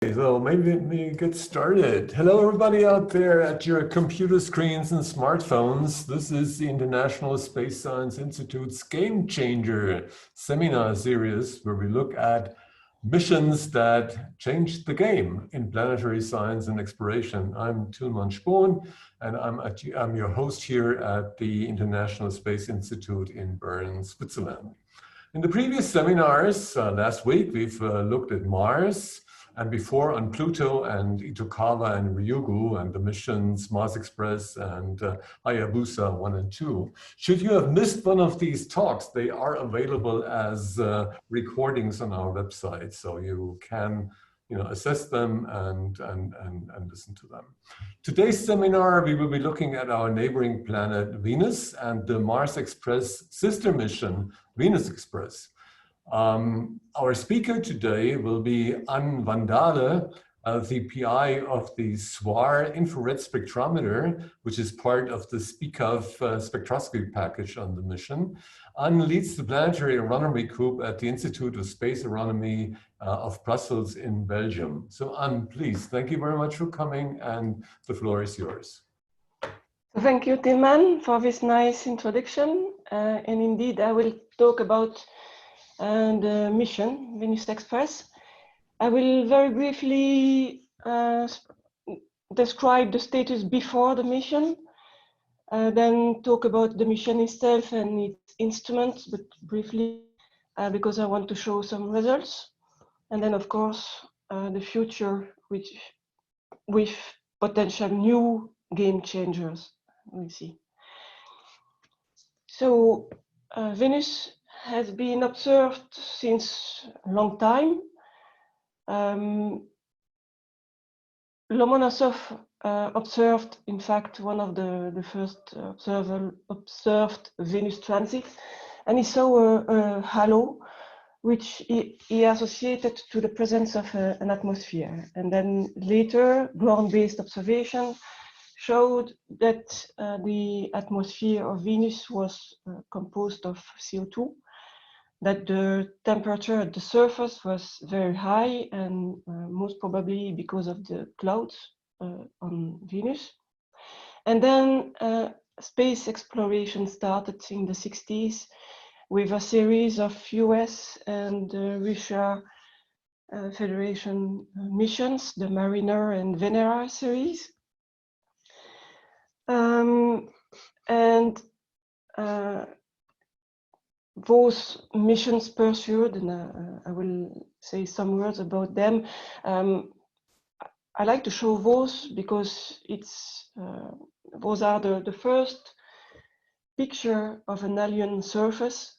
So maybe we get started. Hello, everybody out there at your computer screens and smartphones. This is the International Space Science Institute's Game Changer seminar series, where we look at missions that changed the game in planetary science and exploration. I'm Tilman Spohn, and I'm your host here at the International Space Institute in Bern, Switzerland. In the previous seminars, last week, we've looked at Mars, and before on Pluto and Itokawa and Ryugu and the missions Mars Express and Hayabusa 1 and 2. Should you have missed one of these talks, they are available as recordings on our website, so you can assess them and listen to them. Today's seminar, we will be looking at our neighboring planet Venus and the Mars Express sister mission, Venus Express. Our speaker today will be Vandaele, the PI of the SOIR infrared spectrometer, which is part of the SPICAV spectroscopy package on the mission. Anne leads the Planetary Astronomy Group at the Institute of Space Astronomy of Brussels in Belgium. So Anne, please, thank you very much for coming, and the floor is yours. Thank you, Tilman, for this nice introduction. And indeed, I will talk about the mission, Venus Express. I will very briefly describe the status before the mission, then talk about the mission itself and its instruments, but briefly because I want to show some results. And then, of course, the future with potential new game changers, we'll see. So Venus has been observed since a long time. Lomonosov observed, in fact, one of the first observed Venus transits, and he saw a halo, which he associated to the presence of an atmosphere. And then later, ground-based observation showed that the atmosphere of Venus was composed of CO2, that the temperature at the surface was very high, and most probably because of the clouds on Venus. And then space exploration started in the 60s with a series of US and Russia Federation missions, the Mariner and Vera series. Those missions pursued, and I will say some words about them. I like to show those because those are the first picture of an alien surface.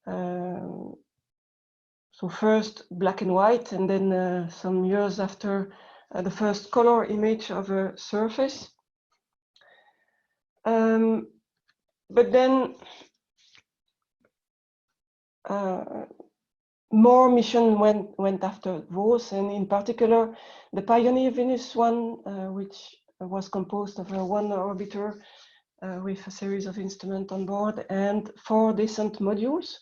So first black and white, and then some years after the first color image of a surface. But then more missions went after those, and in particular the Pioneer Venus one, which was composed of one orbiter with a series of instruments on board and 4 descent modules.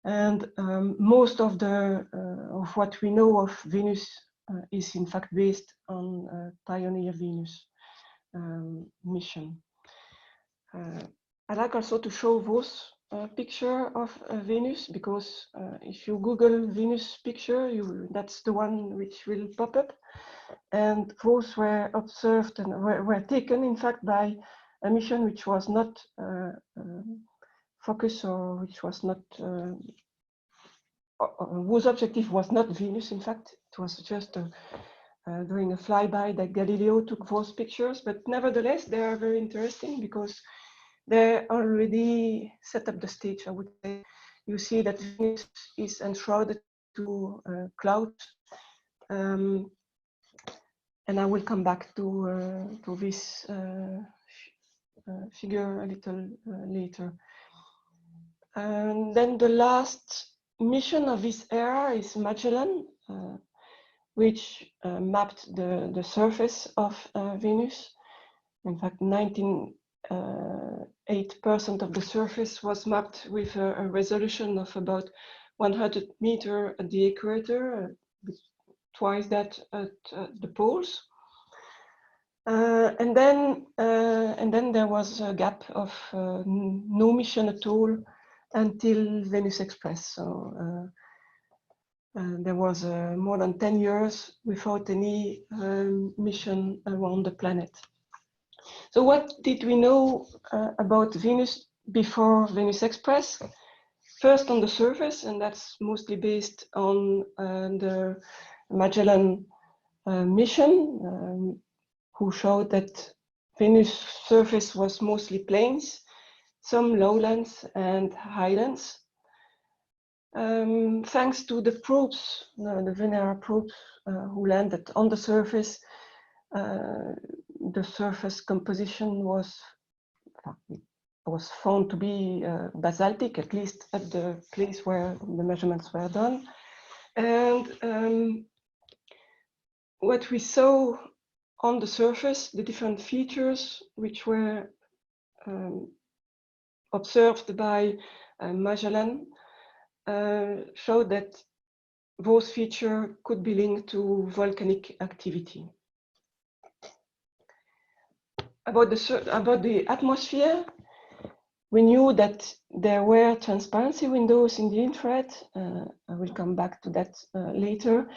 And most of what we know of Venus is in fact based on Pioneer Venus mission. I like also to show those picture of Venus, because if you Google Venus picture, that's the one which will pop up. And those were observed and were taken, in fact, by a mission which was not focused, or which was not, whose objective was not Venus, in fact. It was just doing a flyby that Galileo took those pictures. But nevertheless, they are very interesting because they already set up the stage, I would say. You see that Venus is enshrouded to clouds. And I will come back to this figure a little later. And then the last mission of this era is Magellan, which mapped the surface of Venus. In fact, 8% of the surface was mapped with a resolution of about 100 meters at the equator, twice that at the poles. And then there was a gap of no mission at all until Venus Express. So there was more than 10 years without any mission around the planet. So what did we know about Venus before Venus Express? First on the surface, and that's mostly based on the Magellan mission, who showed that Venus' surface was mostly plains, some lowlands and highlands. Thanks to the probes, the Vera probes who landed on the surface composition was found to be basaltic, at least at the place where the measurements were done. And what we saw on the surface, the different features which were observed by Magellan showed that those features could be linked to volcanic activity. About the atmosphere, we knew that there were transparency windows in the infrared. I will come back to that later,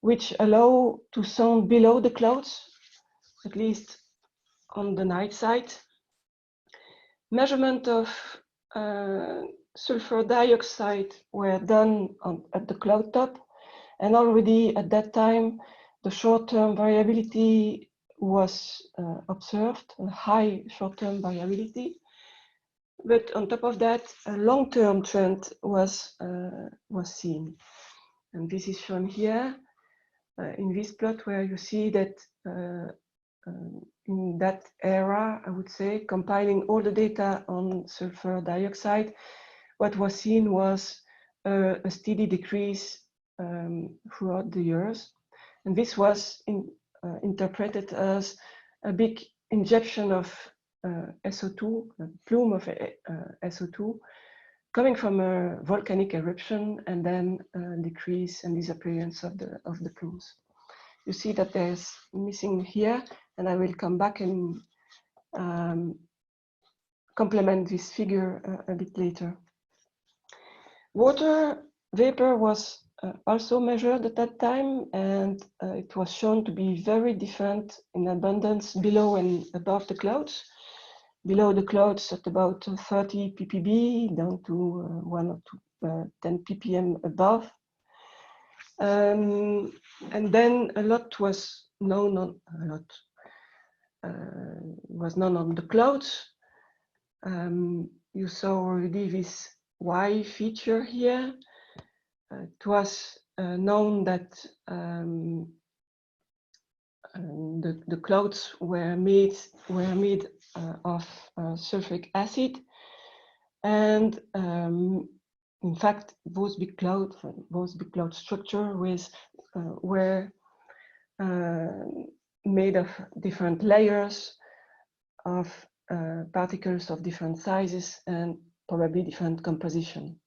which allow to sound below the clouds, at least on the night side. Measurement of sulfur dioxide were done at the cloud top, and already at that time the short-term variability was observed, a high short-term variability. But on top of that, a long-term trend was seen. And this is shown here in this plot, where you see that in that era, I would say, compiling all the data on sulfur dioxide, what was seen was a steady decrease throughout the years. And this was interpreted as a big injection of SO2, a plume of SO2, coming from a volcanic eruption, and then decrease and disappearance of the plumes. You see that there's missing here, and I will come back and complement this figure a bit later. Water vapor was also measured at that time, and it was shown to be very different in abundance below and above the clouds. Below the clouds at about 30 ppb, down to 1 or 2, 10 ppm above. And then a lot was known on on the clouds. You saw already this Y feature here. It was known that the clouds were made of sulfuric acid, and in fact, those big cloud structure were made of different layers of particles of different sizes and probably different composition.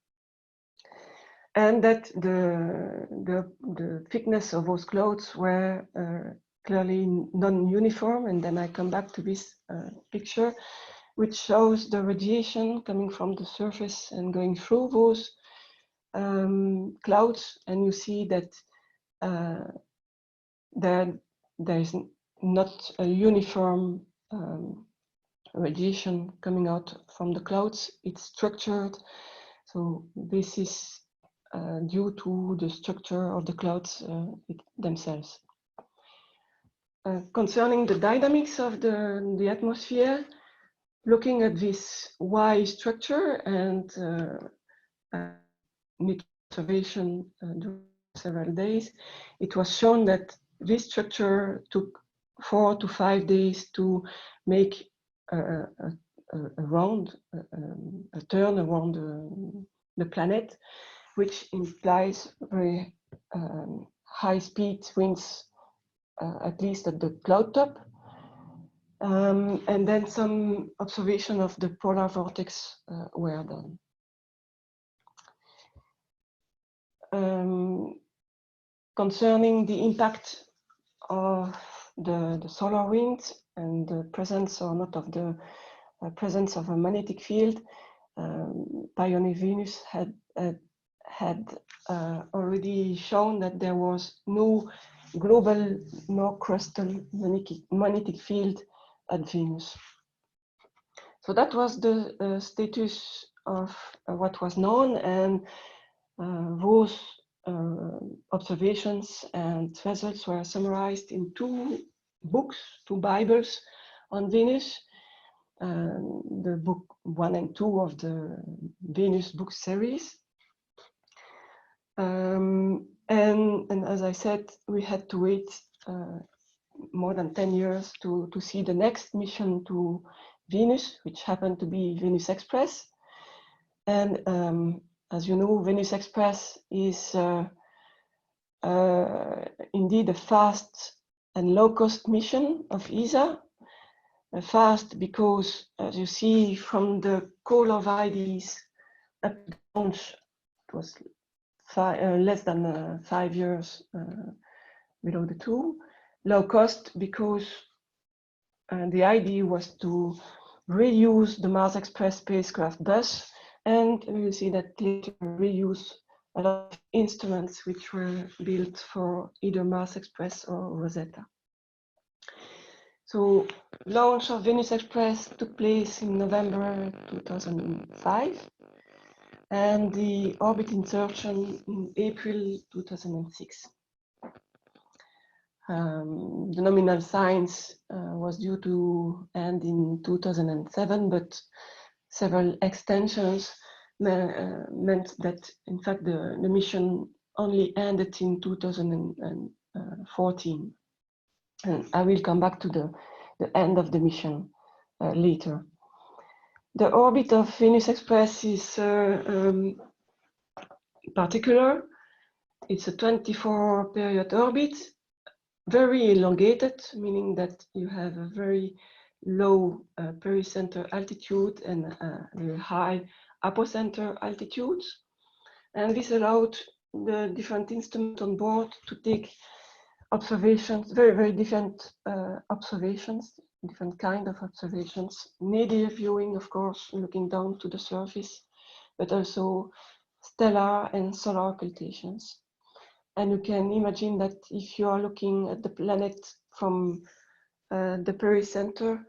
And that the thickness of those clouds were clearly non-uniform. And then I come back to this picture, which shows the radiation coming from the surface and going through those clouds. And you see that there is not a uniform radiation coming out from the clouds. It's structured. So this is due to the structure of the clouds themselves. Concerning the dynamics of the atmosphere, looking at this Y structure and making observation during several days, it was shown that this structure took 4 to 5 days to make a turn around the planet, which implies very high speed winds, at least at the cloud top. And then some observation of the polar vortex were done. concerning the impact of the solar wind and the presence or not of the presence of a magnetic field. Pioneer Venus had already shown that there was no global nor crustal magnetic field at Venus. So that was the status of what was known, and those observations and results were summarized in two books, two Bibles on Venus. The book 1 and 2 of the Venus book series. And as I said, we had to wait more than 10 years to see the next mission to Venus, which happened to be Venus Express. And as you know, Venus Express is indeed a fast and low-cost mission of ESA. Fast because, as you see from the call of IDs up to launch, it was less than 5 years below the 2. Low cost because the idea was to reuse the Mars Express spacecraft bus, and we will see that later reuse a lot of instruments which were built for either Mars Express or Rosetta. So launch of Venus Express took place in November 2005, and the orbit insertion in April 2006. The nominal science was due to end in 2007, but several extensions meant that, in fact, the mission only ended in 2014. And I will come back to the end of the mission later. The orbit of Venus Express is particular. It's a 24-period orbit, very elongated, meaning that you have a very low pericenter altitude and very high apocenter altitudes. And this allowed the different instruments on board to take observations, very different observations, different kind of observations. Nadir viewing, of course, looking down to the surface, but also stellar and solar occultations. And you can imagine that if you are looking at the planet from the pericenter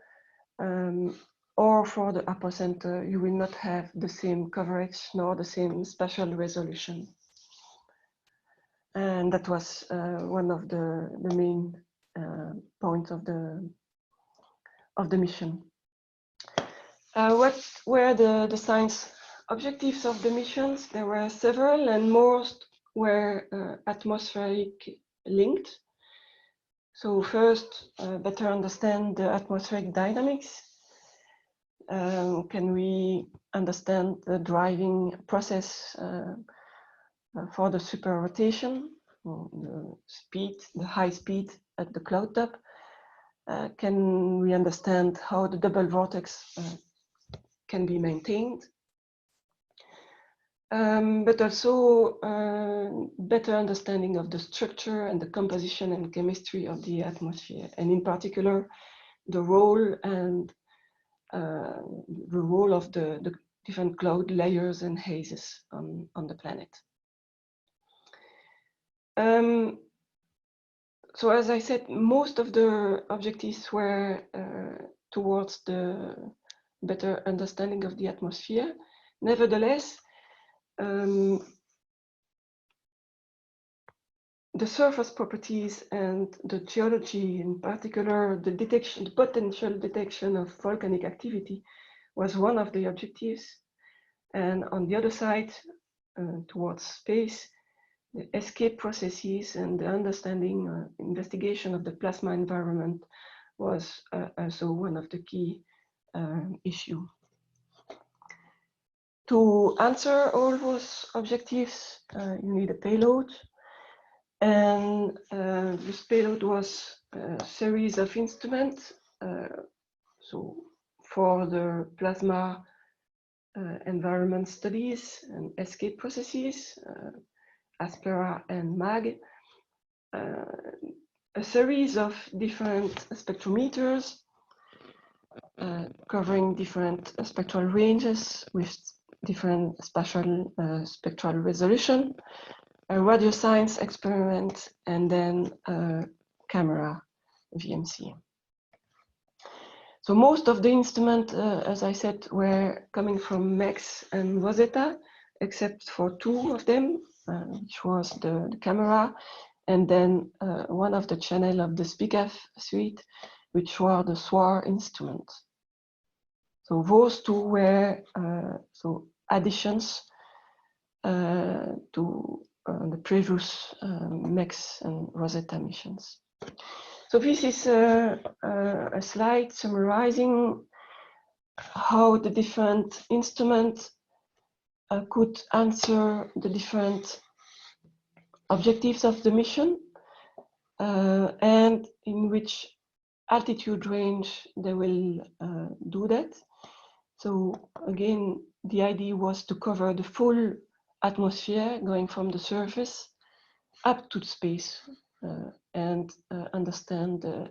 or for the apocenter, you will not have the same coverage nor the same spatial resolution. And that was one of the main points of the mission. What were the science objectives of the missions? There were several, and most were atmospheric linked. So first, better understand the atmospheric dynamics. Can we understand the driving process for the super rotation, the speed, the high speed at the cloud top? Can we understand how the double vortex can be maintained? But also better understanding of the structure and the composition and chemistry of the atmosphere, and in particular, the role and the role of the different cloud layers and hazes on the planet. So as I said, most of the objectives were towards the better understanding of the atmosphere. Nevertheless, the surface properties and the geology, in particular, the potential detection of volcanic activity was one of the objectives. And on the other side, towards space, the escape processes and the understanding investigation of the plasma environment was also one of the key issues. To answer all those objectives, you need a payload. And this payload was a series of instruments. So for the plasma environment studies and escape processes, Aspera and MAG, a series of different spectrometers covering different spectral ranges with different spatial spectral resolution, a radio science experiment, and then a camera VMC. So most of the instruments, as I said, were coming from MEX and Rosetta, except for two of them, which was the camera, and then one of the channel of the SPICAV suite, which were the SOIR instruments. So those two were additions to the previous MEX and Rosetta missions. So this is a slide summarizing how the different instruments could answer the different objectives of the mission and in which altitude range they will do that. So again, the idea was to cover the full atmosphere going from the surface up to space and understand the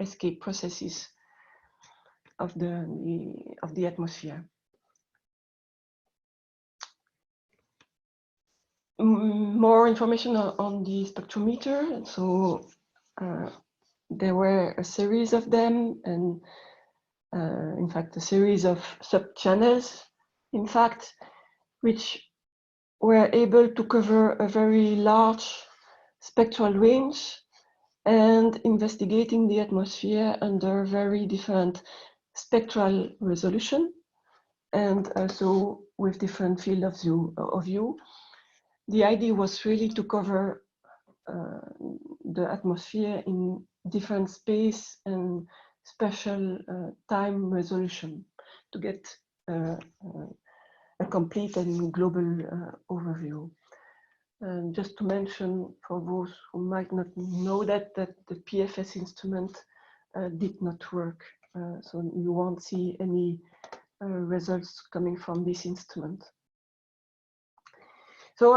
escape processes of the atmosphere. More information on the spectrometer. So there were a series of them, and in fact a series of sub-channels, in fact, which were able to cover a very large spectral range and investigating the atmosphere under very different spectral resolution and also with different field of view. The idea was really to cover the atmosphere in different space and special time resolution to get a complete and global overview. And just to mention, for those who might not know that the PFS instrument did not work. So you won't see any results coming from this instrument. So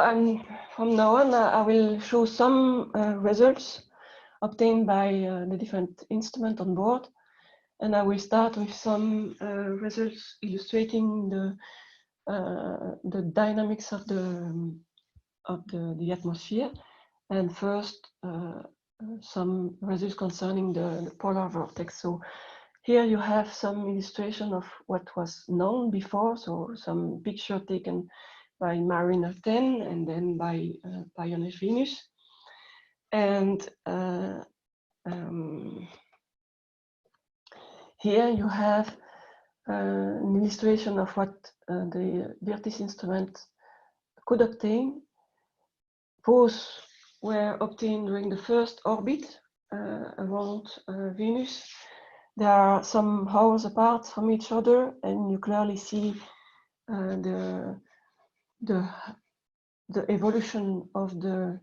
from now on, I will show some results obtained by the different instruments on board. And I will start with some results illustrating the dynamics of the atmosphere. And first, some results concerning the polar vortex. So here you have some illustration of what was known before. So some picture taken by Mariner 10 and then by Pioneer Venus. And here you have an illustration of what the VERTIS instrument could obtain. Those were obtained during the first orbit around Venus. There are some hours apart from each other, and you clearly see the evolution of the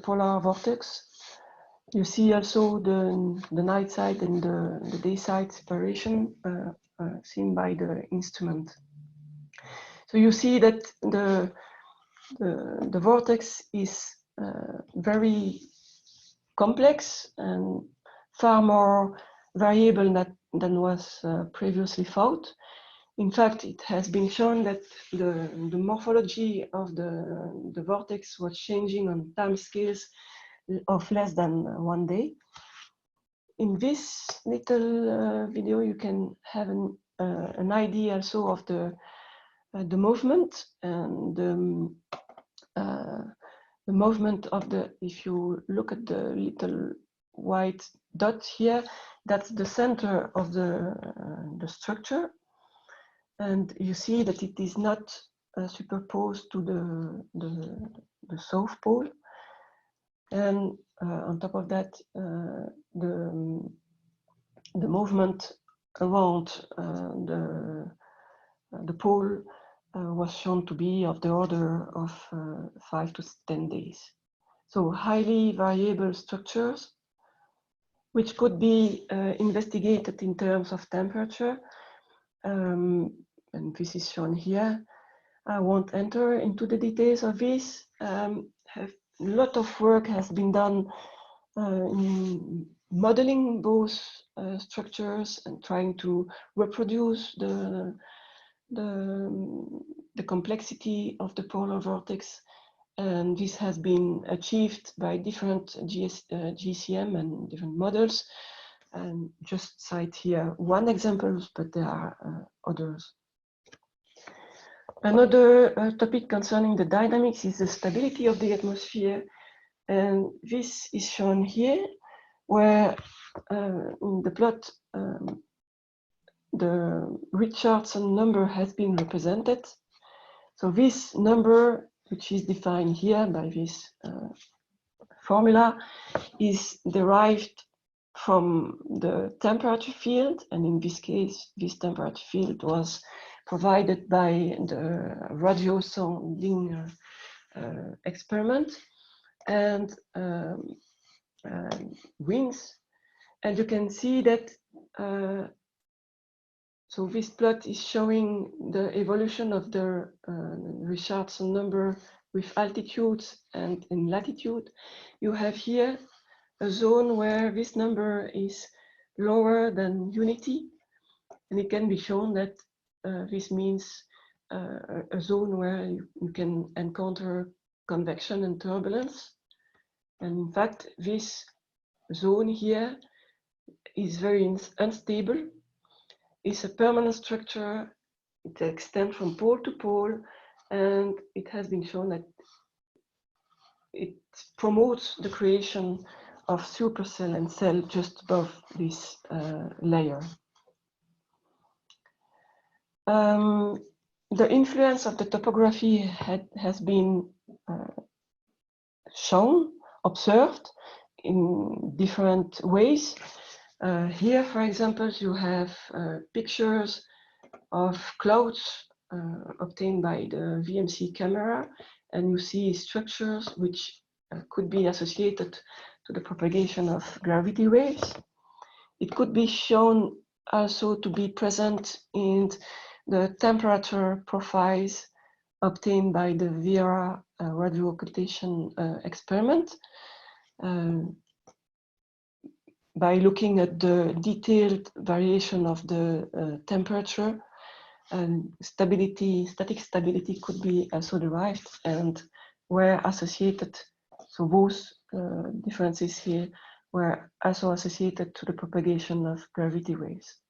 polar vortex. You see also the night side and the day side separation seen by the instrument. So you see that the vortex is very complex and far more variable than was previously thought. In fact, it has been shown that the morphology of the vortex was changing on time scales of less than 1 day. In this little video, you can have an idea also of the movement and the movement of if you look at the little white dot here, that's the center of the structure. And you see that it is not superposed to the South Pole. And on top of that, the movement around the pole was shown to be of the order of 5 to 10 days. So highly variable structures, which could be investigated in terms of temperature. And this is shown here. I won't enter into the details of this. a lot of work has been done in modeling both structures and trying to reproduce the complexity of the polar vortex. And this has been achieved by different GCM and different models. And just cite here one example, but there are others. Another topic concerning the dynamics is the stability of the atmosphere. And this is shown here, where in the plot, the Richardson number has been represented. So this number, which is defined here by this formula, is derived from the temperature field. And in this case, this temperature field was provided by the radio sounding experiment and winds. And you can see that so this plot is showing the evolution of the Richardson number with altitudes and in latitude. You have here a zone where this number is lower than unity, and it can be shown that this means a zone where you can encounter convection and turbulence. And in fact, this zone here is very unstable. It's a permanent structure. It extends from pole to pole, and it has been shown that it promotes the creation of supercell and cell just above this layer. The influence of the topography has been shown, observed in different ways. Here, for example, you have pictures of clouds obtained by the VMC camera, and you see structures which could be associated to the propagation of gravity waves. It could be shown also to be present in the temperature profiles obtained by the Vera radio occultation experiment. By looking at the detailed variation of the temperature, and static stability could be also derived and were associated. So those differences here were also associated to the propagation of gravity waves.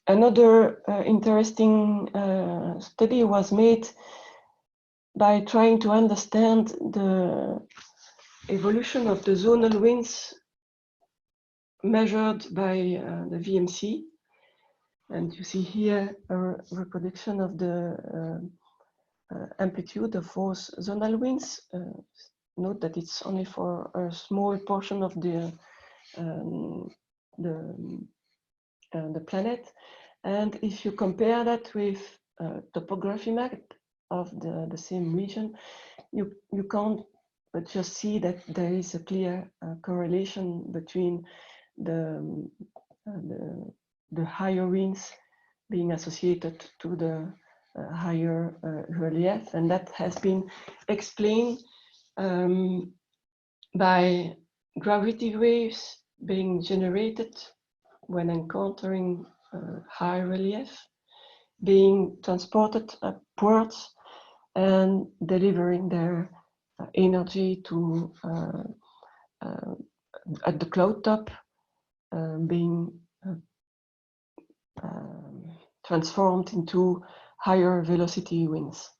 Another interesting study was made by trying to understand the evolution of the zonal winds measured by the VMC. And you see here a reproduction of the amplitude of those zonal winds. Note that it's only for a small portion of the planet. And if you compare that with topography map of the same region, you can't but just see that there is a clear correlation between the higher winds being associated to the higher relief, and that has been explained by gravity waves being generated when encountering high relief, being transported upwards and delivering their energy to at the cloud top, being transformed into higher velocity winds.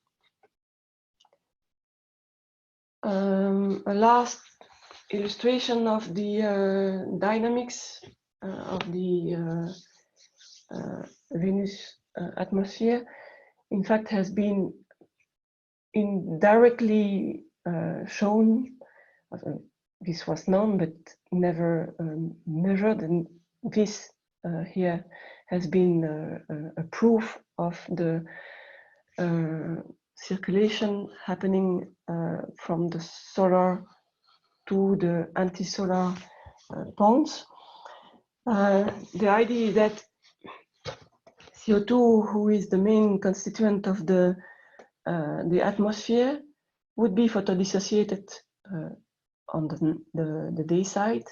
A last illustration of the dynamics of the Venus atmosphere, in fact, has been indirectly shown. This was known but never measured, and this here has been a proof of the circulation happening from the solar to the anti-solar points. The idea is that CO2, who is the main constituent of the atmosphere, would be photodissociated on the day side,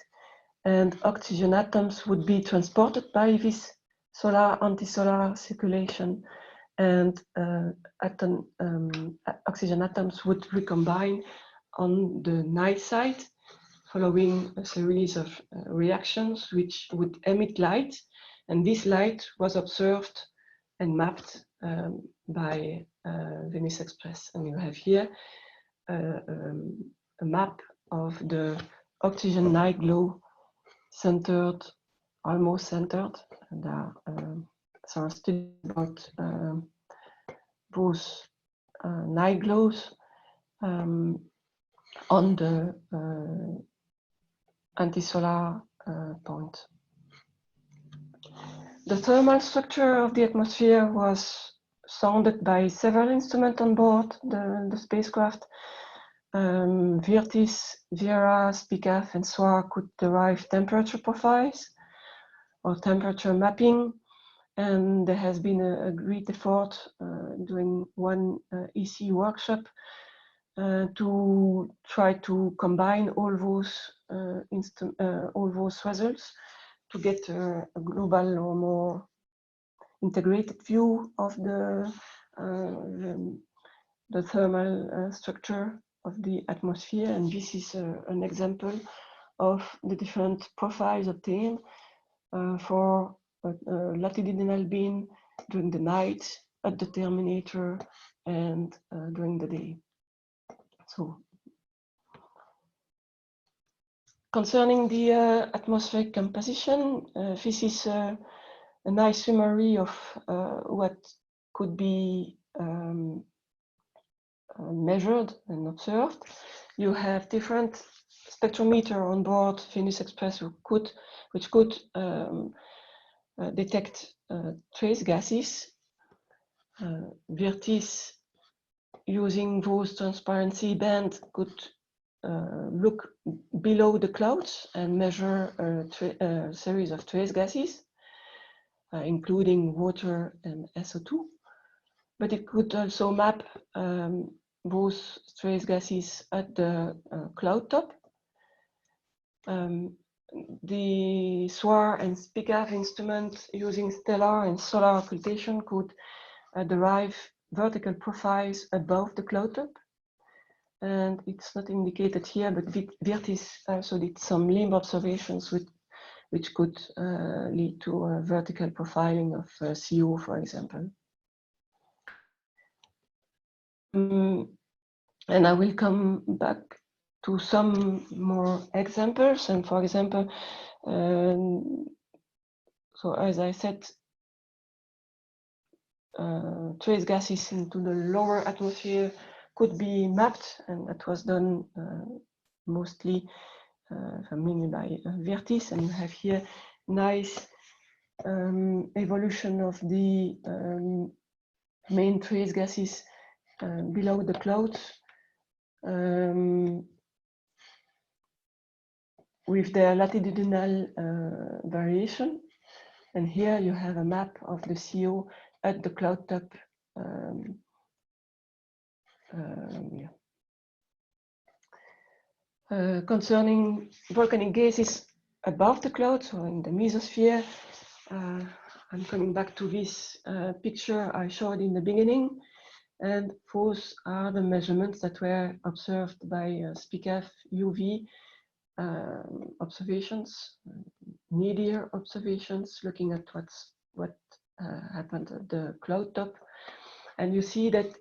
and oxygen atoms would be transported by this solar anti-solar circulation, and oxygen atoms would recombine on the night side, following a series of reactions which would emit light, and this light was observed and mapped by Venus Express. And you have here a map of the oxygen night glow, centered, almost centered. And there are some studies about those night glows on the anti-solar point. The thermal structure of the atmosphere was sounded by several instruments on board the spacecraft. VERTIS, Vera, SPICAV, and SOIR could derive temperature profiles or temperature mapping, and there has been a great effort during one EC workshop to try to combine all those results to get a global or more integrated view of the thermal structure of the atmosphere. And this is an example of the different profiles obtained for a latitudinal beam during the night, at the terminator, and during the day. So, concerning the atmospheric composition, this is a nice summary of what could be measured and observed. You have different spectrometer on board Venus Express which could detect trace gases. VERTIS, using those transparency bands, could look below the clouds and measure a series of trace gases, including water and SO2. But it could also map those trace gases at the cloud top. The SOIR and SPICAV instruments using stellar and solar occultation could derive vertical profiles above the cloud top. And it's not indicated here, but VERTIS also did some limb observations which could lead to a vertical profiling of CO, for example. And I will come back to some more examples. And for example, so as I said, trace gases into the lower atmosphere could be mapped, and that was done mostly mainly by VERTIS. And you have here nice evolution of the main trace gases below the clouds, with their latitudinal variation. And here you have a map of the CO at the cloud top. Concerning volcanic gases above the clouds or in the mesosphere, I'm coming back to this picture I showed in the beginning. And those are the measurements that were observed by SPICAV UV observations, nadir observations, looking at what happened at the cloud top. And you see that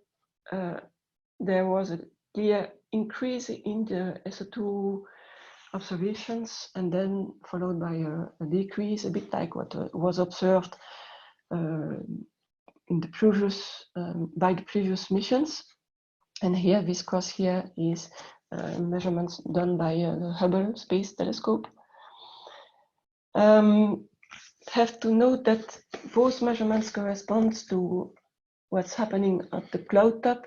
there was a clear increase in the SO2 observations, and then followed by a decrease, a bit like what was observed in the previous by the previous missions. And here, this cross here is measurements done by the Hubble Space Telescope. Have to note that those measurements correspond to what's happening at the cloud top.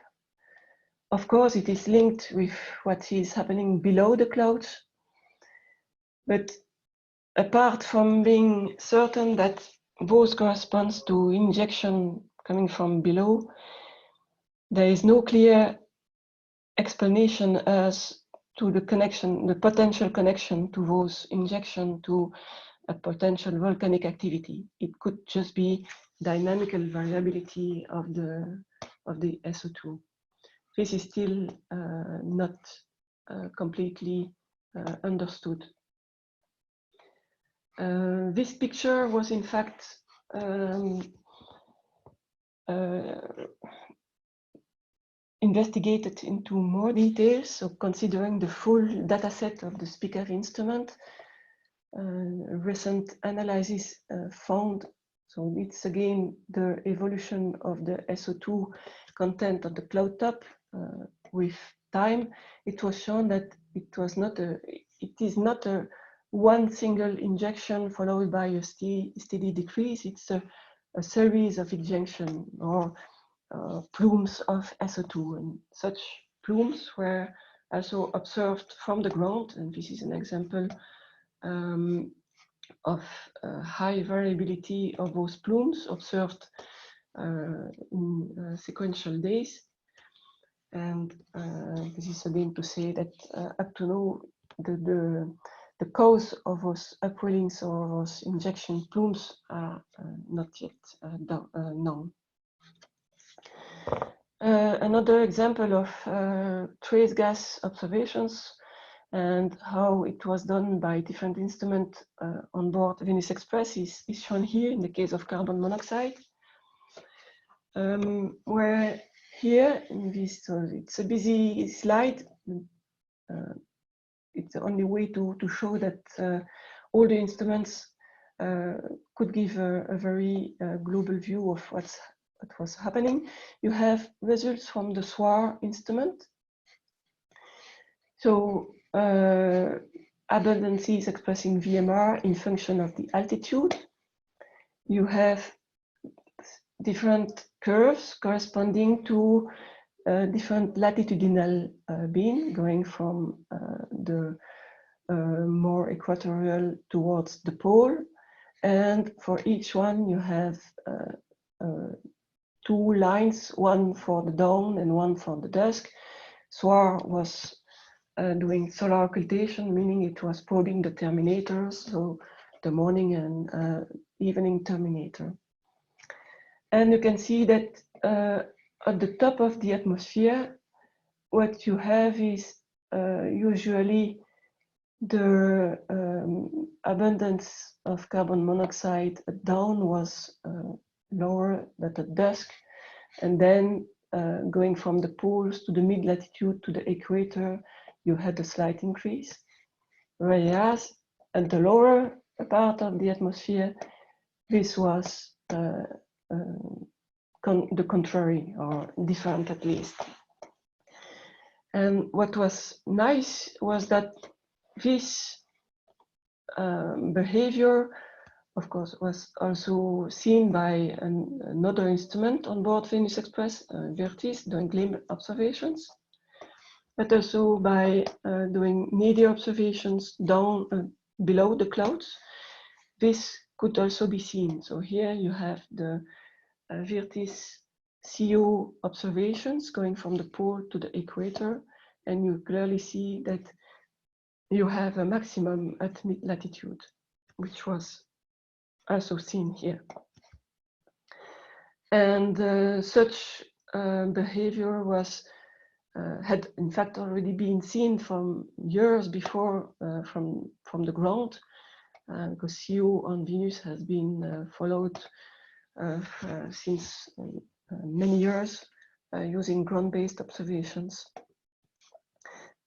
Of course, it is linked with what is happening below the clouds. But apart from being certain that those corresponds to injection coming from below. There is no clear explanation as to the connection, the potential connection to those injection to a potential volcanic activity. It could just be dynamical variability of the SO2. This is still not completely understood. This picture was in fact investigated into more details, so considering the full data set of the SPICAV instrument. Recent analysis found, so it's again the evolution of the SO2 content of the cloud top with time. It was shown that it is not a one single injection followed by a steady decrease. It's a series of injection or plumes of SO2, and such plumes were also observed from the ground, and this is an example of high variability of those plumes observed in sequential days. And this is again to say that up to now, the cause of those upwellings or those injection plumes are not yet known. Another example of trace gas observations and how it was done by different instruments on board Venus Express is shown here in the case of carbon monoxide, where here in this, it's a busy slide. It's the only way to show that all the instruments could give a very global view of what was happening. You have results from the SOIR instrument. So abundances expressing VMR in function of the altitude. You have different curves corresponding to different latitudinal beam going from the more equatorial towards the pole. And for each one, you have two lines, one for the dawn and one for the dusk. SOIR was doing solar occultation, meaning it was probing the terminators, so the morning and evening terminator. And you can see that at the top of the atmosphere, what you have is usually the abundance of carbon monoxide at dawn was lower than at dusk, and then going from the poles to the mid-latitude to the equator, you had a slight increase. Whereas at the lower part of the atmosphere, this was the contrary, or different at least. And what was nice was that this behavior, of course, was also seen by another instrument on board Venus Express, VERTIS, doing limb observations, but also by doing media observations down below the clouds. This could also be seen. So here you have the VERTIS CO observations going from the pole to the equator, and you clearly see that you have a maximum at mid-latitude, which was also seen here. And such behavior was had in fact already been seen from years before from the ground, because CO on Venus has been followed since many years using ground-based observations.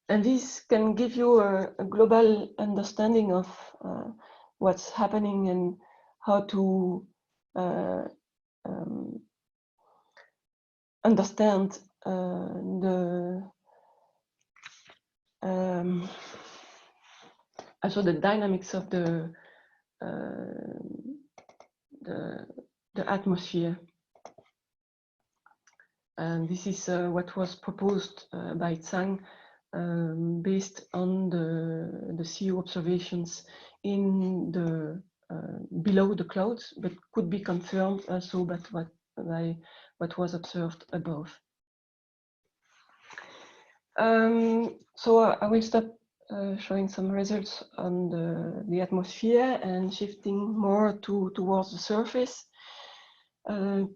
And this can give you a global understanding of what's happening and how to understand also the dynamics of the atmosphere. And this is what was proposed by Zhang based on the CO observations in the below the clouds, but could be confirmed also by what was observed above. So I will stop showing some results on the atmosphere and shifting more towards the surface.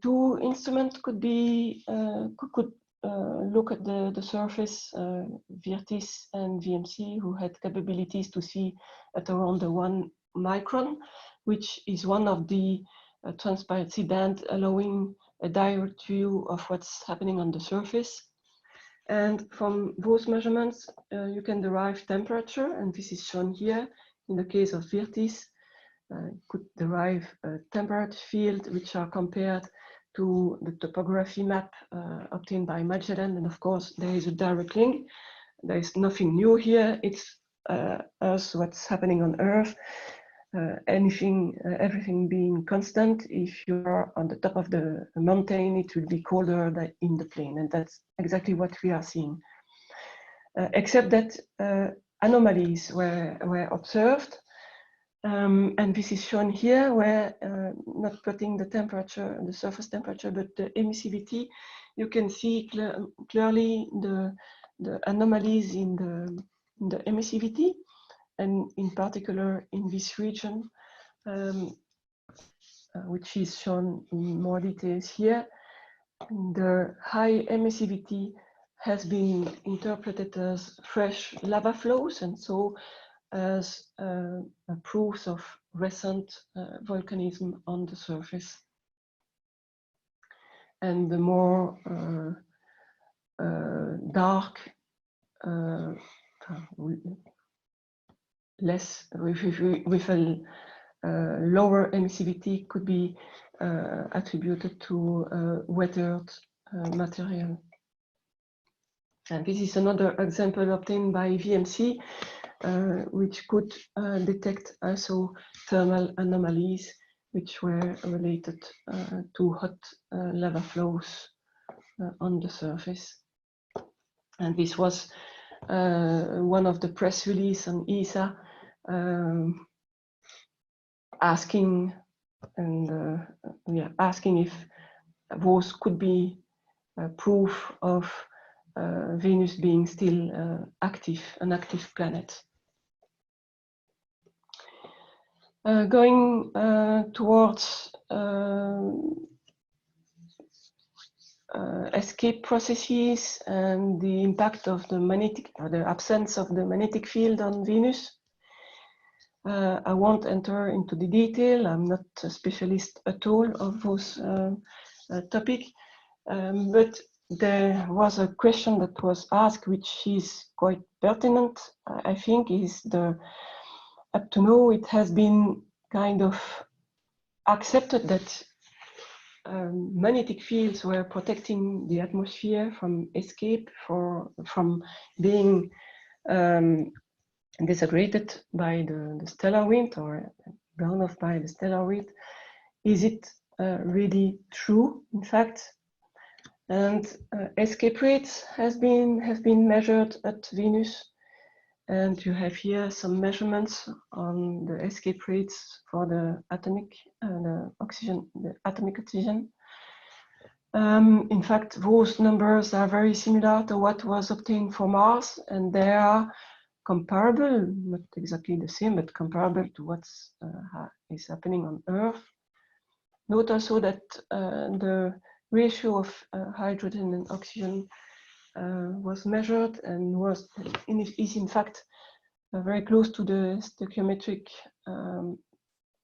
Two instruments could be look at the surface, VERTIS and VMC, who had capabilities to see at around the 1 micron, which is one of the transparency band allowing a direct view of what's happening on the surface. And from those measurements, you can derive temperature, and this is shown here. In the case of VERTIS, you could derive a temperature field, which are compared to the topography map obtained by Magellan. And of course, there is a direct link. There is nothing new here. It's as what's happening on Earth. Everything being constant, if you're on the top of the mountain, it will be colder than in the plain. And that's exactly what we are seeing. Except that anomalies were observed. And this is shown here, where not putting the temperature, the surface temperature, but the emissivity, you can see clearly the anomalies in the emissivity, and in particular in this region, which is shown in more details here. The high emissivity has been interpreted as fresh lava flows, and so as proofs of recent volcanism on the surface. And the more dark, less with a lower emissivity could be attributed to weathered material. And this is another example obtained by VMC, which could detect also thermal anomalies, which were related to hot lava flows on the surface. And this was one of the press release on ESA asking if those could be proof of Venus being still an active planet. Going towards escape processes and the impact of the magnetic, or the absence of the magnetic field on Venus. I won't enter into the detail. I'm not a specialist at all of those topics, but there was a question that was asked, which is quite pertinent, I think, is up to now it has been kind of accepted that magnetic fields were protecting the atmosphere from escape, from being disaggregated by the stellar wind or blown off by the stellar wind. Is it really true, in fact? And escape rates have been measured at Venus, and you have here some measurements on the escape rates for the atomic oxygen. In fact, those numbers are very similar to what was obtained for Mars, and they are comparable, not exactly the same, but comparable to what is happening on Earth. Note also that the ratio of hydrogen and oxygen was measured and is in fact very close to the stoichiometric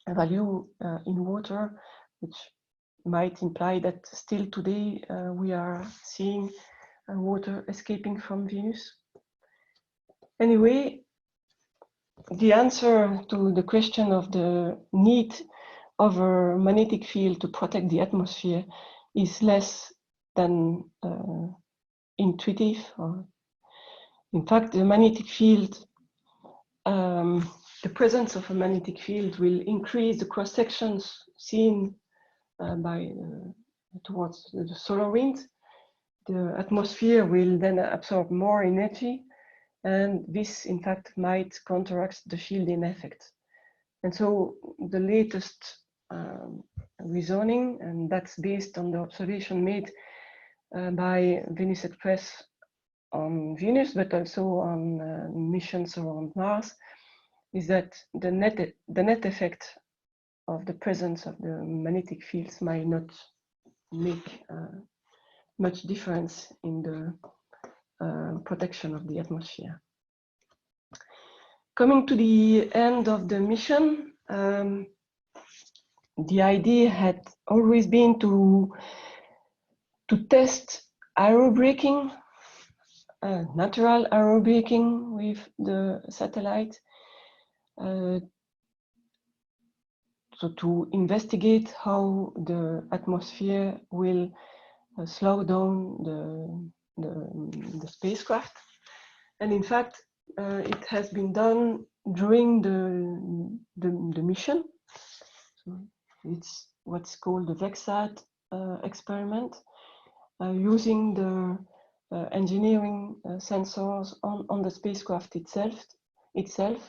value in water, which might imply that still today we are seeing water escaping from Venus. Anyway, the answer to the question of the need of a magnetic field to protect the atmosphere is less than intuitive. In fact, the magnetic field, the presence of a magnetic field will increase the cross sections seen towards the solar wind. The atmosphere will then absorb more energy, and this, in fact, might counteract the shielding effect. And so the latest reasoning, and that's based on the observation made by Venus Express on Venus, but also on missions around Mars, is that the net effect of the presence of the magnetic fields might not make much difference in the protection of the atmosphere. Coming to the end of the mission, the idea had always been to test aerobraking, natural aerobraking with the satellite, so to investigate how the atmosphere will slow down the spacecraft. And in fact, it has been done during the mission. So it's what's called the VEX experiment, using the engineering sensors on the spacecraft itself,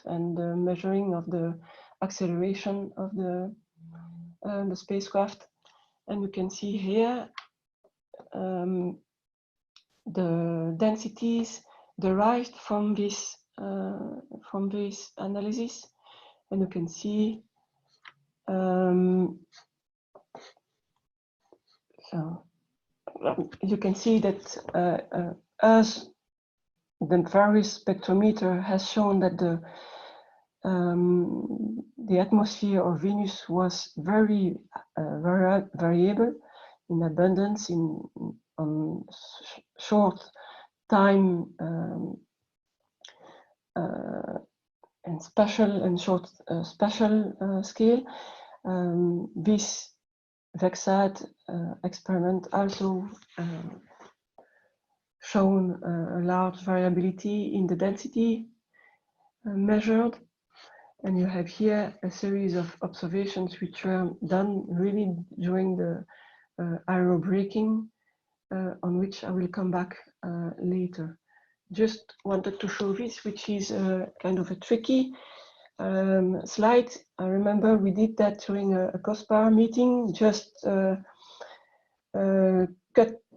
and the measuring of the acceleration of the spacecraft. And you can see here the densities derived from this analysis, and you can see you can see that as the various spectrometer has shown that the atmosphere of Venus was very variable in abundance on short time and short spatial scale. This VEX experiment also shown a large variability in the density measured. And you have here a series of observations which were done really during the aerobraking, on which I will come back later. Just wanted to show this, which is kind of a tricky slide. I remember we did that during a COSPAR meeting, just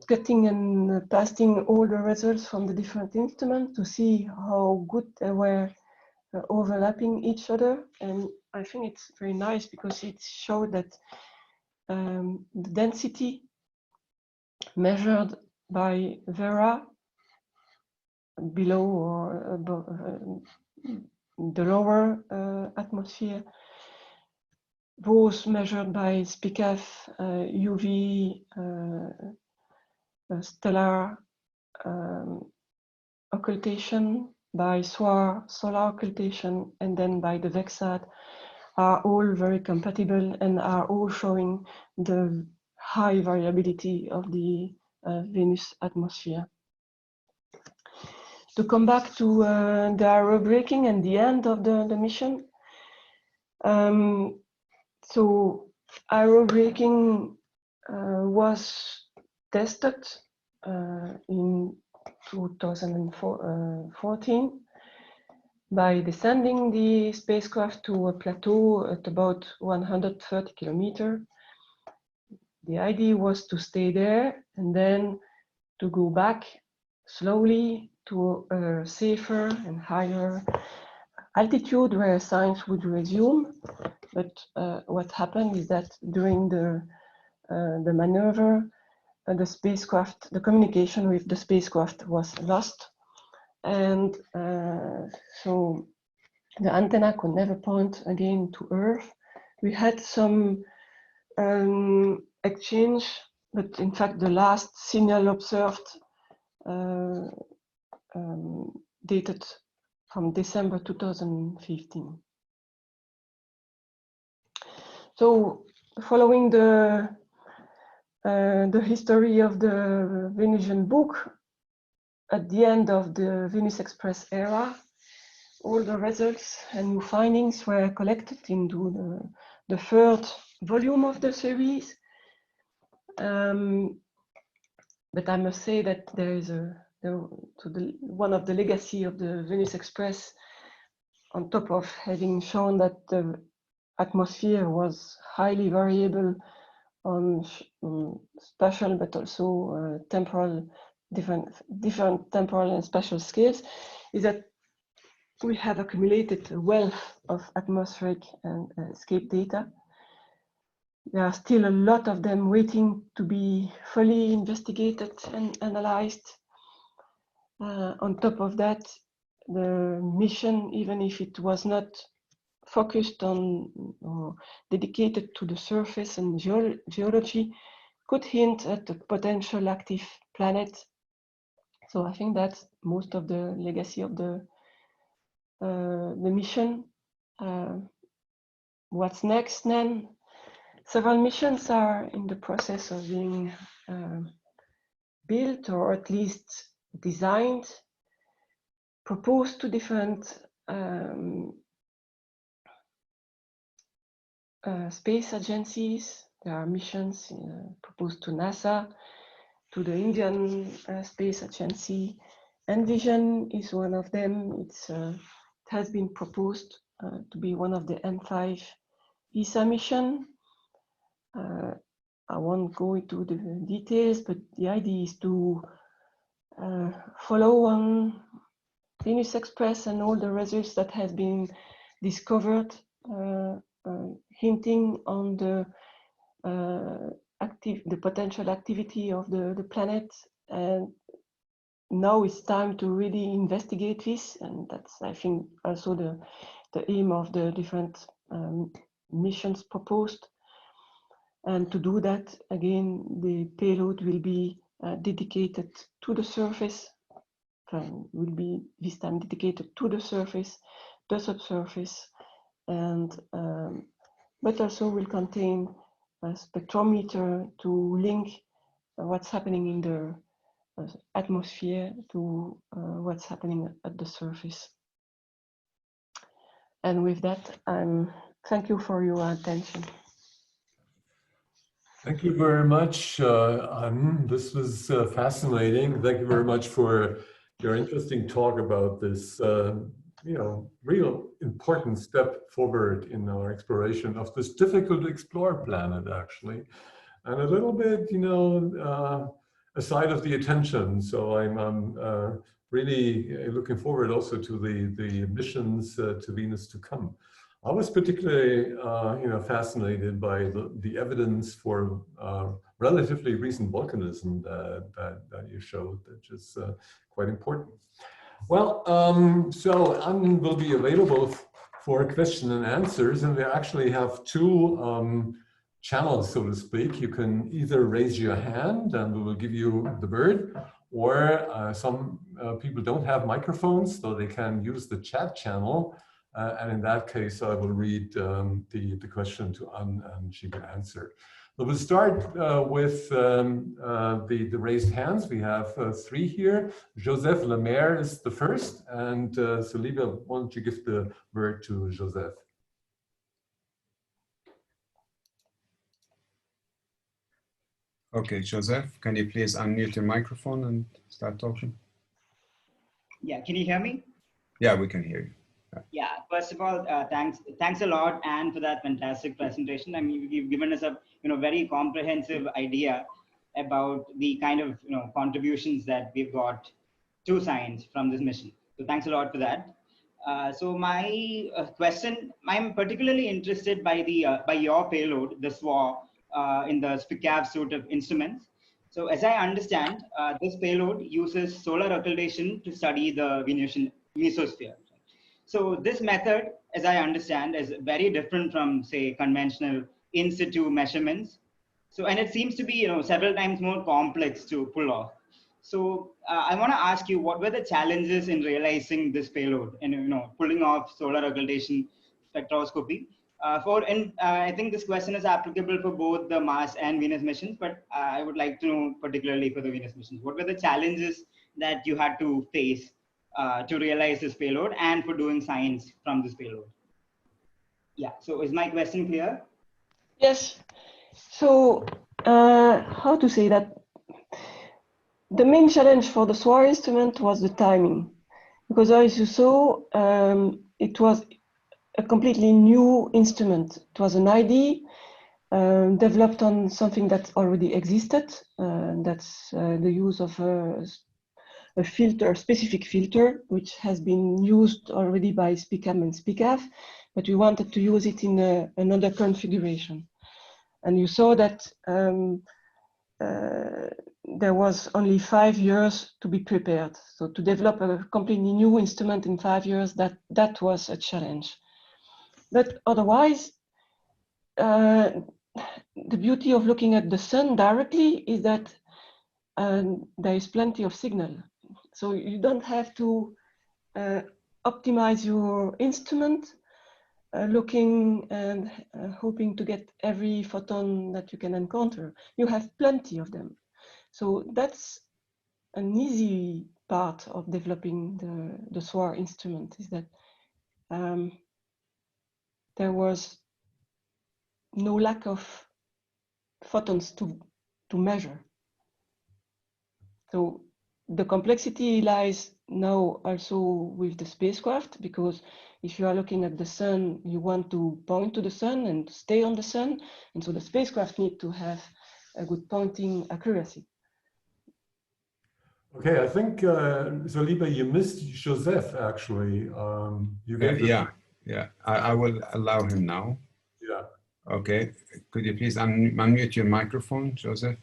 cutting and pasting all the results from the different instruments to see how good they were overlapping each other. And I think it's very nice because it showed that the density measured by Vera below or above the lower atmosphere was measured by SPICAV UV stellar occultation, by SOIR solar occultation, and then by the VEX are all very compatible and are all showing the high variability of the Venus atmosphere. To come back to the aerobraking and the end of the mission. So aerobraking was tested in 2014 by descending the spacecraft to a plateau at about 130 kilometers. The idea was to stay there and then to go back slowly to a safer and higher altitude where science would resume. But what happened is that during the maneuver, the spacecraft, the communication with the spacecraft was lost. And so the antenna could never point again to Earth. We had some exchange, but in fact the last signal observed dated from December 2015. So following the history of the Venusian book, at the end of the Venus Express era, all the results and new findings were collected into the third volume of the series. But I must say that there is one of the legacy of the Venus Express, on top of having shown that the atmosphere was highly variable on spatial, but also temporal, different temporal and spatial scales, is that we have accumulated a wealth of atmospheric and escape data. There are still a lot of them waiting to be fully investigated and analyzed. On top of that, the mission, even if it was not focused on or dedicated to the surface and geology, could hint at a potential active planet. So I think that's most of the legacy of the mission. What's next then? Several missions are in the process of being built, or at least designed, proposed to different space agencies. There are missions proposed to NASA, to the Indian Space Agency. Envision is one of them. It has been proposed to be one of the M5 ESA mission. I won't go into the details, but the idea is to follow on Venus Express and all the results that have been discovered, hinting on the potential activity of the planet. And now it's time to really investigate this, and that's, I think, also the aim of the different missions proposed. And to do that, again, the payload will be dedicated to the surface, will be this time dedicated to the surface, the subsurface, and but also will contain a spectrometer to link what's happening in the atmosphere to what's happening at the surface. And with that, thank you for your attention. Thank you very much, Anne. This was fascinating. Thank you very much for your interesting talk about this, real important step forward in our exploration of this difficult to explore planet, actually, and a little bit, aside of the attention. So I'm really looking forward also to the missions to Venus to come. I was particularly, fascinated by the evidence for relatively recent volcanism that you showed, which is quite important. Well, so Anne will be available for question and answers, and we actually have two channels, so to speak. You can either raise your hand and we will give you the word, or some people don't have microphones, so they can use the chat channel. And in that case, I will read the question to Anne and she can answer. But we'll start with the raised hands. We have three here. Joseph Lemaire is the first. And Sylvia, why don't you give the word to Joseph? Okay, Joseph, can you please unmute your microphone and start talking? Yeah, can you hear me? Yeah, we can hear you. Yeah, first of all, thanks a lot, Anne, for that fantastic presentation. I mean, you've given us a very comprehensive idea about the kind of contributions that we've got to science from this mission. So thanks a lot for that. So my question, I'm particularly interested by your payload, the SOIR, in the SPICAV suite of instruments. So as I understand, this payload uses solar occultation to study the Venusian mesosphere. So this method, as I understand, is very different from, say, conventional in situ measurements. So, and it seems to be, several times more complex to pull off. So I want to ask you, what were the challenges in realizing this payload and, pulling off solar occultation spectroscopy? I think this question is applicable for both the Mars and Venus missions, but I would like to know particularly for the Venus missions, what were the challenges that you had to face to realize this payload and for doing science from this payload? Yeah, so is my question clear? Yes. So how to say that? The main challenge for the SOIR instrument was the timing, because as you saw, it was a completely new instrument. It was an ID developed on something that already existed. That's the use of a filter, a specific filter, which has been used already by SPICAV and SPICAV, but we wanted to use it in another configuration. And you saw that there was only 5 years to be prepared. So to develop a completely new instrument in 5 years, that was a challenge. But otherwise, the beauty of looking at the sun directly is that there is plenty of signal. So you don't have to optimize your instrument, looking and hoping to get every photon that you can encounter. You have plenty of them. So that's an easy part of developing the SOIR instrument, is that there was no lack of photons to measure. So the complexity lies now also with the spacecraft, because if you are looking at the sun, you want to point to the sun and stay on the sun. And so the spacecraft need to have a good pointing accuracy. Okay, I think, so Liebe, you missed Joseph, actually. You gave yeah. I will allow him now. Yeah. Okay, could you please unmute your microphone, Joseph?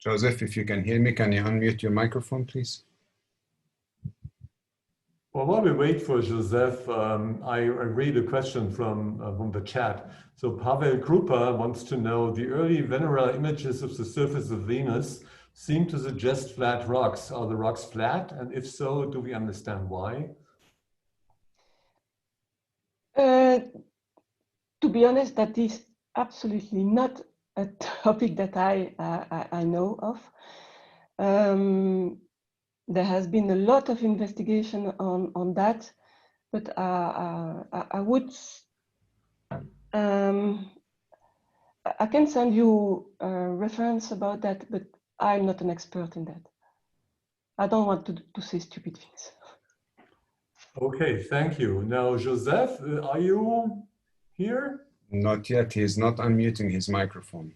Joseph, if you can hear me, can you unmute your microphone, please? Well, while we wait for Joseph, I read a question from the chat. So Pavel Krupa wants to know, the early Venera images of the surface of Venus seem to suggest flat rocks. Are the rocks flat? And if so, do we understand why? To be honest, that is absolutely not a topic that I know of. There has been a lot of investigation on that, but I would, I can send you a reference about that, but I'm not an expert in that. I don't want to say stupid things. Okay, thank you. Now, Joseph, are you here? Not yet, he's not unmuting his microphone.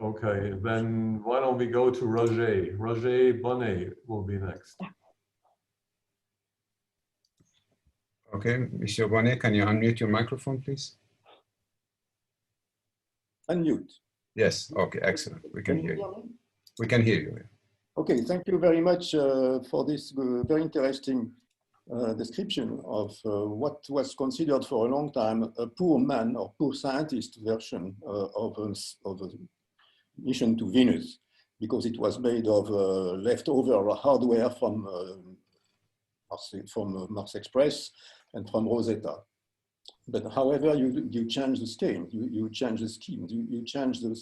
Okay, then why don't we go to Roger? Roger Bonnet will be next. Okay, Monsieur Bonnet, can you unmute your microphone, please? Unmute. Yes, okay, excellent. We can hear you. We can hear you. Okay, thank you very much for this very interesting description of what was considered for a long time a poor man or poor scientist version of a mission to Venus, because it was made of leftover hardware from Mars Express and from Rosetta. But however, you change the scheme, you change the scheme, you change the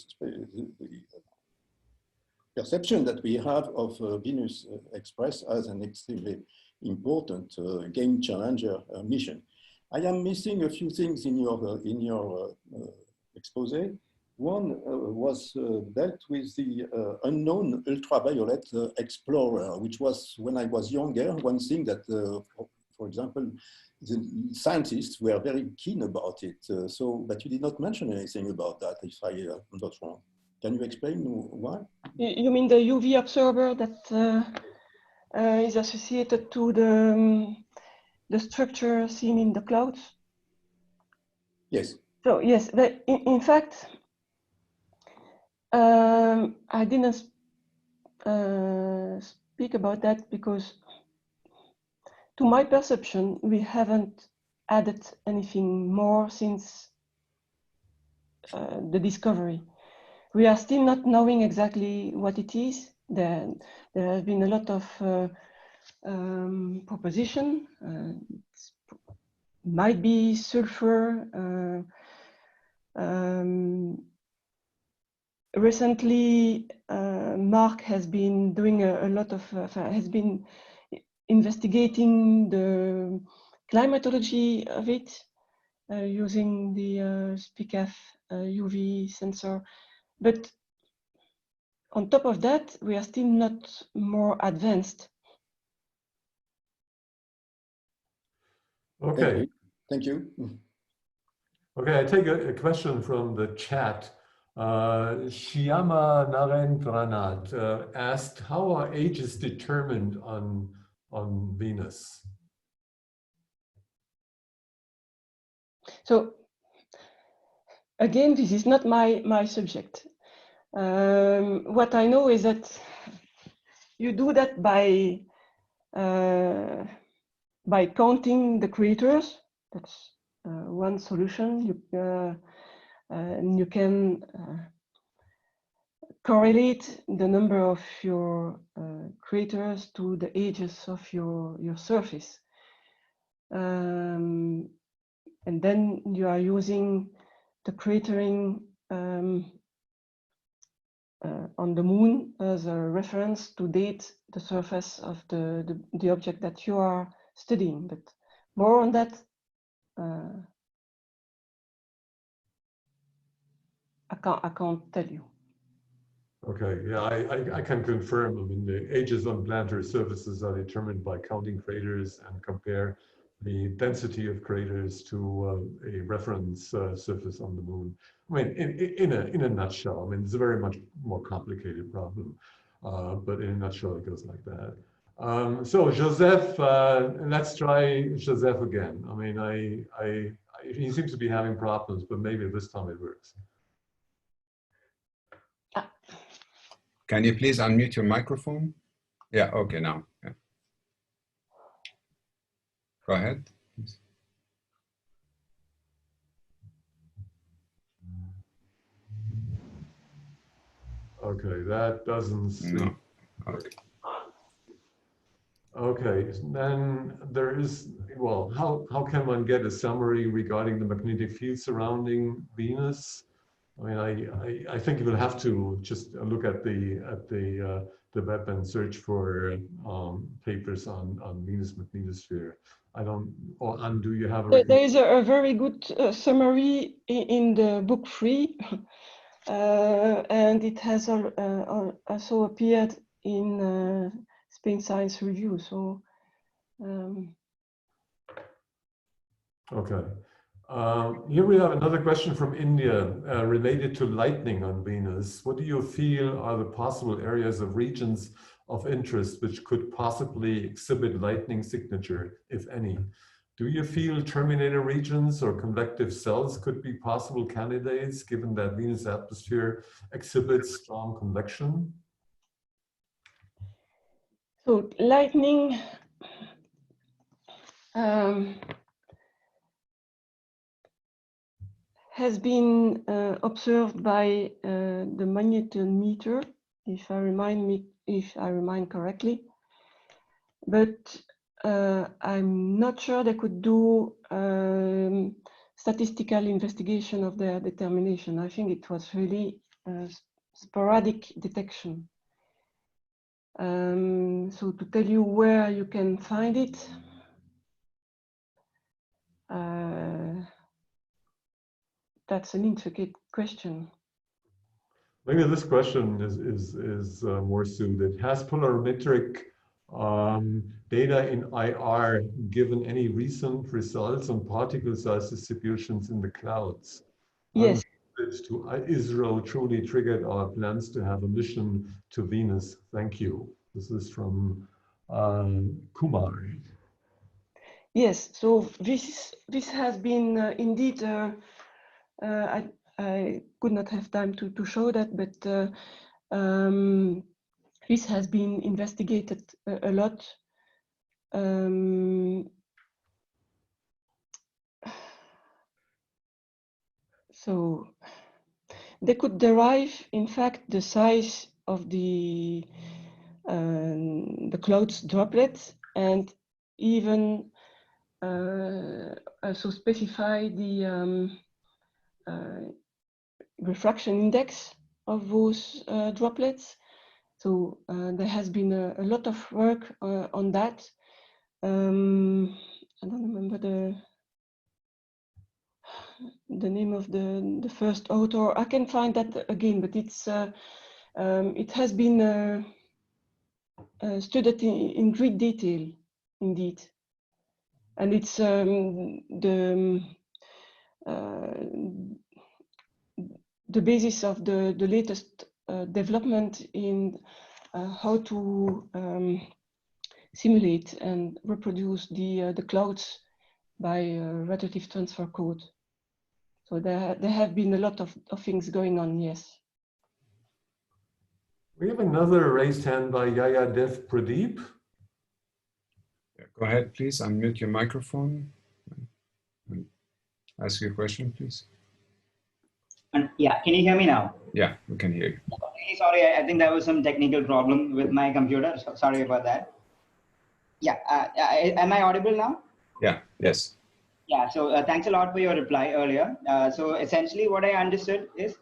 perception that we have of Venus Express as an extremely important game changer mission. I am missing a few things in your expose. One was dealt with the unknown ultraviolet explorer, which was, when I was younger, one thing that, for example, the scientists were very keen about it. But you did not mention anything about that, if I am not wrong. Can you explain why? You mean the UV absorber that is associated to the structure seen in the clouds? Yes. So yes, in fact, I didn't speak about that because, to my perception, we haven't added anything more since the discovery. We are still not knowing exactly what it is. There has been a lot of proposition. Might be sulfur. Recently, Mark has been doing a lot of, has been investigating the climatology of it using the SPICAV UV sensor. But on top of that, we are still not more advanced. Okay. Thank you. Okay, I take a question from the chat. Shyama Narendranat asked, how are ages determined on Venus? So again, this is not my subject. What I know is that you do that by counting the craters. That's one solution. You can correlate the number of your craters to the ages of your surface. And then you are using the cratering on the moon as a reference to date the surface of the object that you are studying. But more on that, I can't tell you. Okay, yeah, I can confirm. I mean, the ages on planetary surfaces are determined by counting craters and compare the density of craters to a reference surface on the moon. I mean, in a nutshell, I mean, it's a very much more complicated problem, but in a nutshell, it goes like that. So Joseph, let's try Joseph again. I mean, he seems to be having problems, but maybe this time it works. Can you please unmute your microphone? Yeah, okay, now. Yeah. Go ahead. Please. Okay, that doesn't seem... No. Okay. Okay, then there is, well, how can one get a summary regarding the magnetic field surrounding Venus? I mean, I think you will have to just look at the web and search for papers on Venus magnetosphere. I don't, or do you have a... There is a very good summary in the book 3, and it has also appeared in Space Science Review. So, okay. Here we have another question from India related to lightning on Venus. What do you feel are the possible areas of regions of interest which could possibly exhibit lightning signature, if any? Do you feel terminator regions or convective cells could be possible candidates given that Venus' atmosphere exhibits strong convection? so lightning has been observed by the magnetometer, if I remind correctly, but I'm not sure they could do statistical investigation of their determination. I think it was really sporadic detection. So to tell you where you can find it, that's an intricate question. Maybe this question is more suited. Has polarimetric data in IR given any recent results on particle size distributions in the clouds? Yes. To ISRO truly triggered our plans to have a mission to Venus. Thank you. This is from Kumar. Yes. So this has been indeed. I could not have time to show that, but this has been investigated a lot. So they could derive, in fact, the size of the cloud's droplets, and even also specify the refraction index of those droplets. So there has been a lot of work on that. I don't remember the name of the first author. I can find that again, but it's It has been studied in great detail, indeed. And it's the basis of the latest development in how to simulate and reproduce the clouds by radiative transfer code. So there have been a lot of things going on, yes. We have another raised hand by Yaya Dev Pradeep. Yeah, go ahead, please. Unmute your microphone. And ask your question, please. Yeah, can you hear me now? Yeah, we can hear you. Really sorry, I think there was some technical problem with my computer. So sorry about that. Yeah, am I audible now? Yeah, yes. Yeah, so thanks a lot for your reply earlier. So essentially what I understood is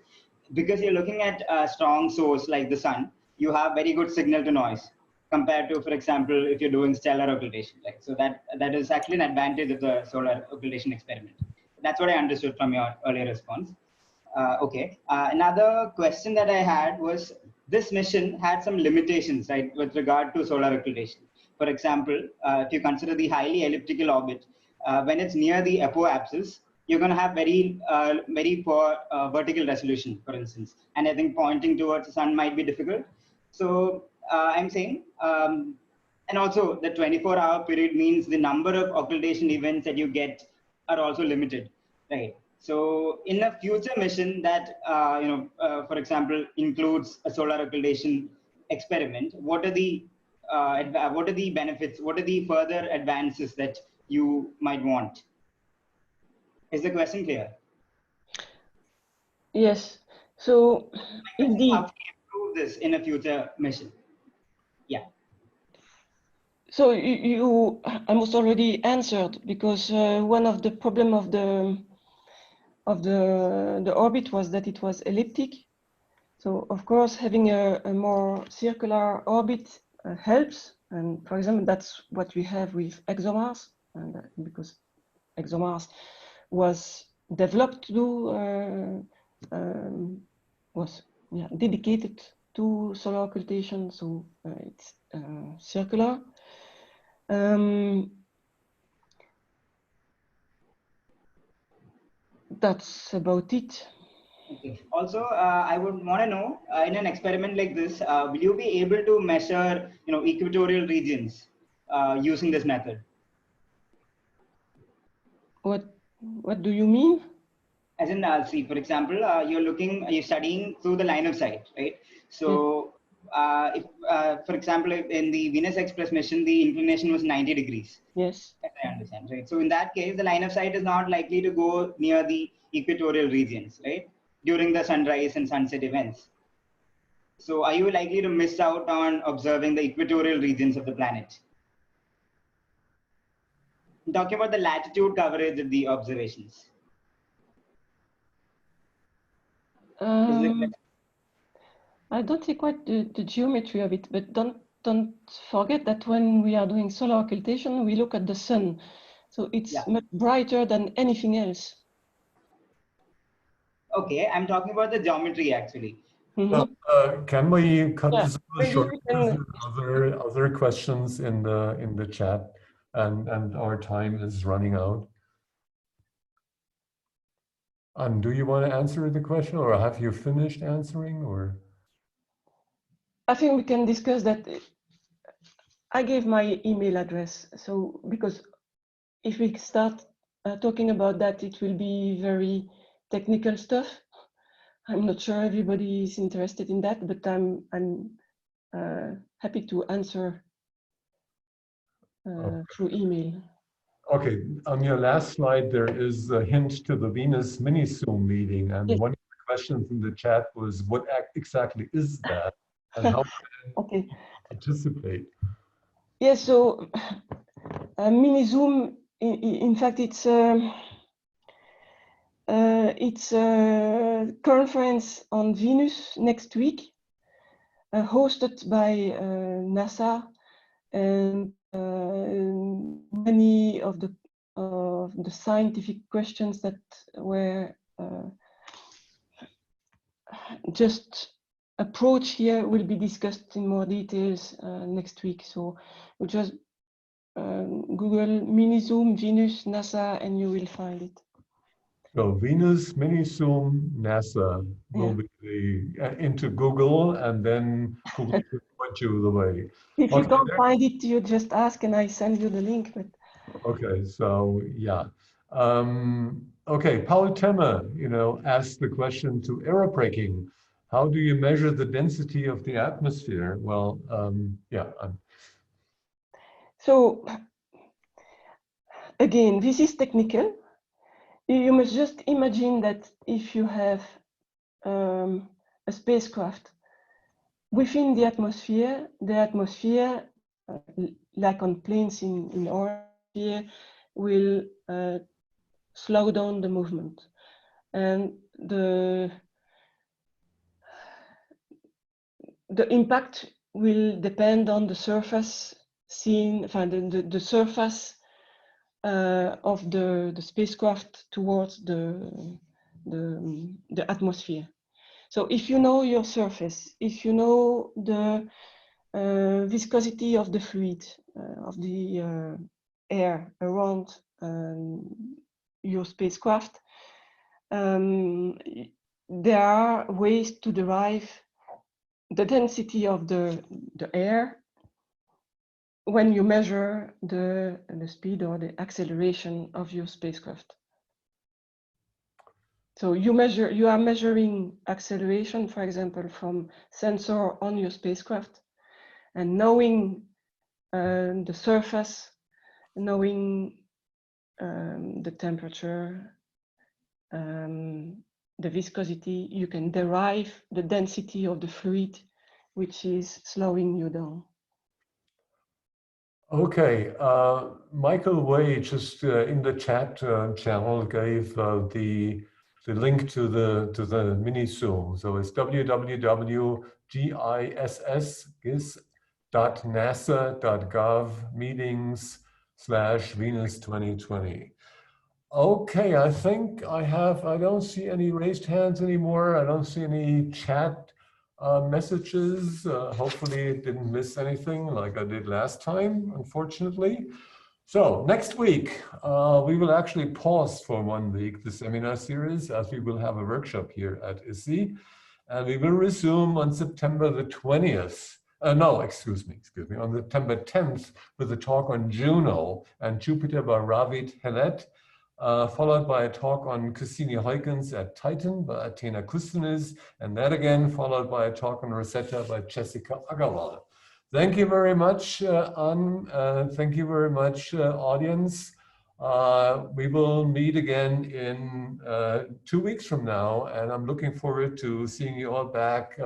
because you're looking at a strong source like the sun, you have very good signal to noise compared to, for example, if you're doing stellar occultation. Like, so that is actually an advantage of the solar occultation experiment. That's what I understood from your earlier response. Okay. Another question that I had was this mission had some limitations, right, with regard to solar occultation. For example, if you consider the highly elliptical orbit, when it's near the apoapsis, you're going to have very poor vertical resolution, for instance. And I think pointing towards the sun might be difficult. So I'm saying, and also the 24-hour period means the number of occultation events that you get are also limited, right? So in a future mission that, for example, includes a solar occultation experiment, what are the benefits? What are the further advances that you might want? Is the question clear? Yes. So indeed. How can you improve this in a future mission? Yeah. So you almost already answered, because one of the problem of the orbit was that it was elliptic. So of course, having a more circular orbit helps. And for example, that's what we have with ExoMars, and because ExoMars was developed to was dedicated to solar occultation, so it's circular. That's about it. Okay. Also, I would want to know, in an experiment like this, will you be able to measure, equatorial regions using this method? What do you mean? As in, see, for example, you're studying through the line of sight, right? So, if, for example, in the Venus Express mission, the inclination was 90 degrees. Yes. As I understand, right? So in that case, the line of sight is not likely to go near the equatorial regions, right? During the sunrise and sunset events. So are you likely to miss out on observing the equatorial regions of the planet? I'm talking about the latitude coverage of the observations. I don't see quite the geometry of it, but don't forget that when we are doing solar occultation, we look at the sun. So it's much brighter than anything else. Okay, I'm talking about the geometry actually. Can we cut this short? Can... Other questions in the chat, and our time is running out. And do you want to answer the question, or have you finished answering, or? I think we can discuss that. I gave my email address, so because if we start talking about that, it will be very technical stuff. I'm not sure everybody is interested in that, but I'm happy to answer through email. Okay, on your last slide, there is a hint to the Venus mini-Zoom meeting, and one of the questions in the chat was, what exactly is that, and how can participate? Yes, so mini-Zoom, in fact, it's a conference on Venus next week, hosted by NASA, and many of the scientific questions that were just approach here will be discussed in more details next week. So we just Google mini-zoom Venus NASA and you will find it. So Venus, mini-zoom, NASA will be into Google, and then Google will point you the way. If you can't find it, you just ask and I send you the link. But okay, so yeah. Okay, Paul Temmer, asked the question to aerobraking. How do you measure the density of the atmosphere? Well, yeah. So again, this is technical. You must just imagine that if you have a spacecraft within the atmosphere, like on planes in our sphere, will slow down the movement. And the impact will depend on the surface seen, the surface of the spacecraft towards the atmosphere. So if you know your surface, if you know the viscosity of the fluid, of the air around your spacecraft, there are ways to derive the density of the air when you measure the speed or the acceleration of your spacecraft. So you are measuring acceleration, for example, from sensor on your spacecraft, and knowing the surface, knowing the temperature, the viscosity, you can derive the density of the fluid, which is slowing you down. Okay, Michael Way just in the chat channel gave the link to the mini zoom. So it's www.gis.nasa.gov/Venus 2020. Okay, I think I don't see any raised hands anymore. I don't see any chat messages. Hopefully it didn't miss anything like I did last time, unfortunately. So next week, we will actually pause for 1 week the seminar series, as we will have a workshop here at ISI, and we will resume on September the 20th. No, excuse me, on September 10th with a talk on Juno and Jupiter by Ravid Helet, followed by a talk on Cassini-Huygens at Titan by Athena Kustanis, and that again followed by a talk on Rosetta by Jessica Agarwal. Thank you very much, Anne. Thank you very much, audience. We will meet again in 2 weeks from now, and I'm looking forward to seeing you all back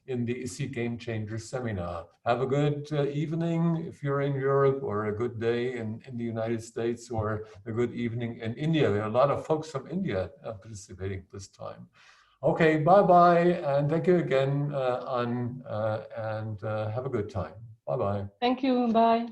in the ISI Game Changer seminar. Have a good evening if you're in Europe, or a good day in the United States, or a good evening in India. There are a lot of folks from India participating this time. Okay, bye-bye, and thank you again, Anne, and have a good time. Bye-bye. Thank you, bye.